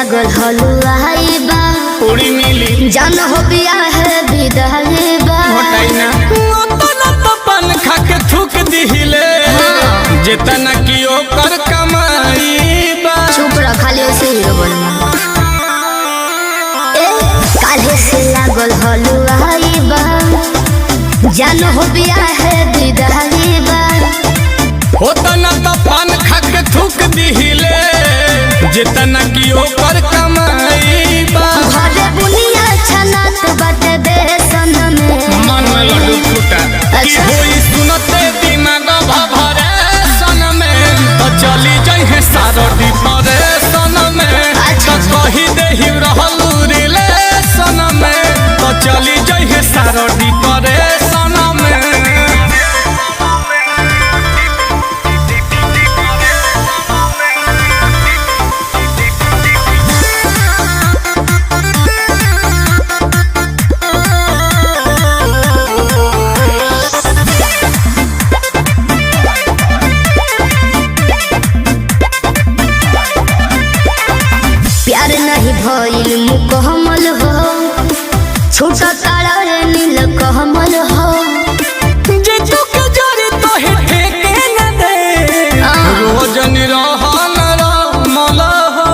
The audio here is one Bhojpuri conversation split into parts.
लागल हलुआई बा पूरी मिली जान हो बिया है विदाई बा घटाइना तो पान खा के थूक दिहिले जितना की ओकर कमाई बा चुप रह खाली ऐसे ही बोलना काले से लागल हलुआई बा जान हो बिया है विदाई बा होता ना तो पान खा के थूक दिहिले जितना की ओकर कमाई बा घरे बुनिया छनात बाटे बेसन में मन में लड्डू फूटा की होई सुनते दिमाग भभरे सन में तो चली जाई है सारडी परे सन में तो कही देहि रहलू रिले सन में तो चली जाई है सारडी परे सन में प्यार नहीं भइल मुकम्मल हो छोटा तारा रे नील कमल हो जे चुक जरी तो हे ठेके न दे रोज निरहन रमल हो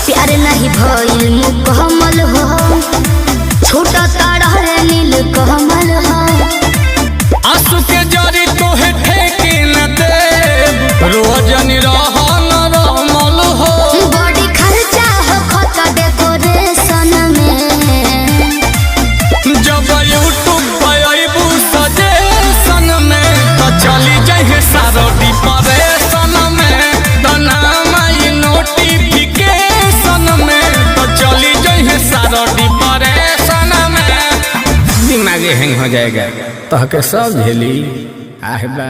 प्यार नहीं भइल मुकम्मल हो छोटा तारा रे नील कमल हो आंसू के जरी तो हे ठेके न दे रोज निरहन रमल हो बड़ी खर्चा हो खता डेकोरेशन में जब यूट्यूब पे अइबू सजेशन में तो चली जाइए सारडी परेशन में तो नाम आई नोटिफिकेशन में तो चली जाइए सारडी परेशन में दिमाग हैंग हो जाएगा तो के सब झेली आहबा।